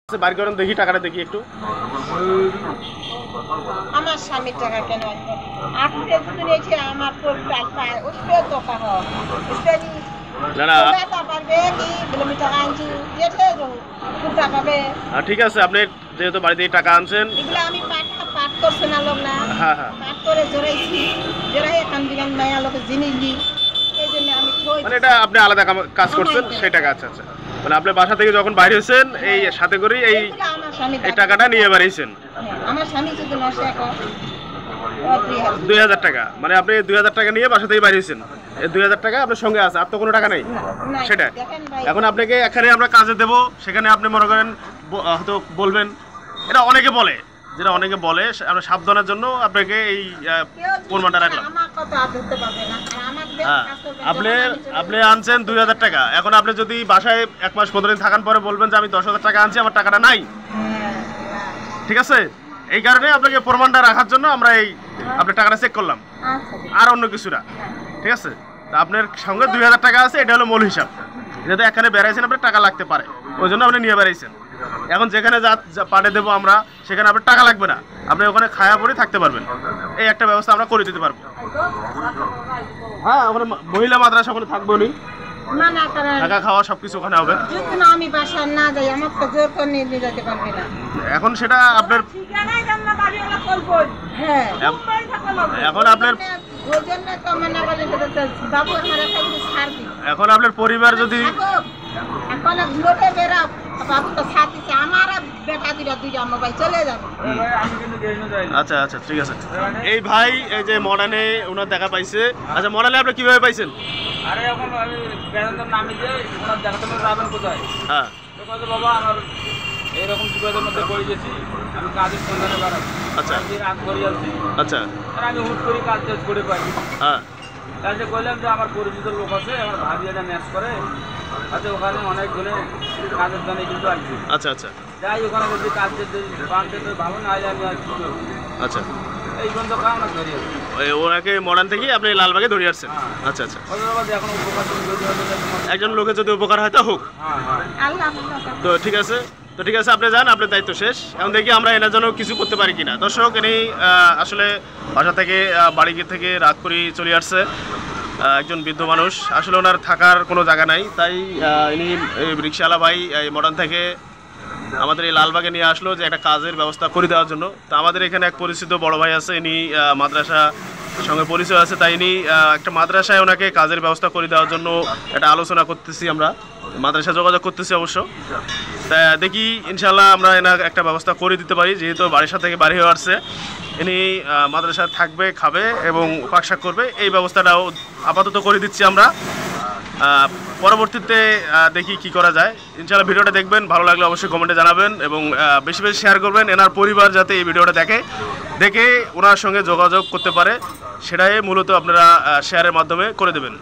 বার করেন দেখি টাকাটা দেখি একটু। আমার স্বামীর টাকা কেন আপনি নিয়েছে আমার টাকা ঠিক আছে, আপনি যেহেতু বাড়ি থেকে টাকা আনছেন, আমি পাঠ করছে না লোক না, পাঠ করে জোরাইছি, জোরাই এখান থেকে মায়া লোকের জিনিস দিই, এই জন্য আমি মানে এটা আপনি আলাদা কাজ করছেন সেই টাকা। আচ্ছা আচ্ছা, মানে আপনি বাসা থেকে যখন বাইরে হয়েছেন এই সাথে করে এই টাকাটা নিয়ে বাড়িয়েছেন। আমার স্বামী যদি নষ্ট 2000 টাকা, মানে আপনি 2000 টাকা নিয়ে বাসা থেকে বাইরে হয়েছেন। এই 2000 টাকা আপনার সঙ্গে আছে, আর তো কোনো টাকা নেই সেটা। এখন আপনাকে এখানে আমরা কাজে দেব, সেখানে আপনি মনে করেন হয়তো বলবেন, এটা অনেকে বলে, যেটা অনেকে বলে, আমরা সাবধানের জন্য আপনাকে এই প্রমাণটা রাখলাম। হ্যাঁ, আপনি আনছেন 2000 টাকা। এখন আপনি যদি বাসায় 1 মাস 15 দিন থাকার পরে বলবেন যে আমি 10,000 টাকা আনছি, আমার টাকাটা নাই, ঠিক আছে? এই কারণে আপনাকে প্রমাণটা রাখার জন্য আমরা এই আপনার টাকাটা চেক করলাম, আর অন্য কিছু না, ঠিক আছে? তা আপনার সঙ্গে 2000 টাকা আছে, এটা হলো মূল হিসাব। যেহেতু এখানে বেড়াইছেন আপনার টাকা লাগতে পারে, ওই জন্য আপনি নিয়ে বেড়াইছেন। এখন যেখানে পাঠিয়ে দেবো আমরা, সেখানে আপনার টাকা লাগবে না, আপনি ওখানে খায়া পরে থাকতে পারবেন। এই একটা ব্যবস্থা আমরা করে দিতে পারবো। হ্যাঁ, ওখানে মহিলা মাদ্রাসা ওখানে থাকবো, নি থাকা খাওয়া সবকিছু ওখানে হবে। আমি বাসা না যাই, আমার তো জোর করে নিয়ে যেতে পারবে না। এখন সেটা আপনার, এখন আপনার এখন আপনার পরিবার যদি আচ্ছা আচ্ছা ঠিক আছে। এই ভাই এই যে মডার্নে ওনার দেখা পাইছে। আচ্ছা, মডার্নে আপনি কিভাবে পাইছেন? আরে এখন আমি বেতন নামি যে ওনার দেখাতে যাবেন কোথায়? হ্যাঁ, বাবা আমার এইরকম বিপদের মধ্যে পড়ে গেছি, আমি কাজের সন্ধানে বেড়াচ্ছি। আচ্ছা, রাত করে যাচ্ছি। আচ্ছা, আমি হুট করে কাজ টাজ করে পাই। হ্যাঁ, তাই বললাম যে আমার পরিচিত লোক আছে, আমার ভাবি এটা ম্যাচ করে আছে, ওখানে অনেক জনে কাজের জন্য কিন্তু আসছি। আচ্ছা আচ্ছা, যাই ওখানে যদি কাজ বাঁধতে ভালো না হলে আমি আর কি করবো। আচ্ছা, এই বন্ধ কারণ ধরে ওনাকে মডার্ন থেকে আপনি লালবাগে ধরে আসছেন। আচ্ছা আচ্ছা, এখন উপকার একজন লোকের যদি উপকার হয় তা হোক। তো ঠিক আছে, তো ঠিক আছে, আপনি যান, আপনার দায়িত্ব শেষ। এখন দেখি আমরা এনার জন্য কিছু করতে পারি কিনা। দর্শক, ইনি আসলে বাসা থেকে বাড়ি থেকে রাত করে চলে আসছে, একজন বৃদ্ধ মানুষ। আসলে ওনার থাকার কোনো জায়গা নাই, তাই ইনি রিক্সাওয়ালা ভাই এই মডার্ন থেকে আমাদের এই লালবাগে নিয়ে আসলো যে একটা কাজের ব্যবস্থা করে দেওয়ার জন্য। তো আমাদের এখানে এক পরিচিত বড় ভাই আছে, ইনি মাদ্রাসা সঙ্গে পরিচয় আছে, তাই ইনি একটা মাদ্রাসায় ওনাকে কাজের ব্যবস্থা করে দেওয়ার জন্য একটা আলোচনা করতেছি, আমরা মাদ্রাসা যোগাযোগ করতেছি অবশ্য। তা দেখি ইনশাল্লাহ আমরা এনার একটা ব্যবস্থা করে দিতে পারি, যেহেতু বাড়ির থেকে বাড়ি হয়ে আসছে। ইনি মাদ্রাসায় থাকবে, খাবে এবং পাকশাক করবে, এই ব্যবস্থাটাও আপাতত করে দিচ্ছি আমরা। পরবর্তীতে দেখি কি করা যায়। ইনশাআল্লাহ ভিডিওটা দেখবেন, ভালো লাগলে অবশ্যই কমেন্টে জানাবেন এবং বেশি বেশি শেয়ার করবেন। এনার পরিবার যাতে এই ভিডিওটা দেখে ওনার সঙ্গে যোগাযোগ করতে পারে, সেটাই মূলত আপনারা শেয়ারের মাধ্যমে করে দেবেন।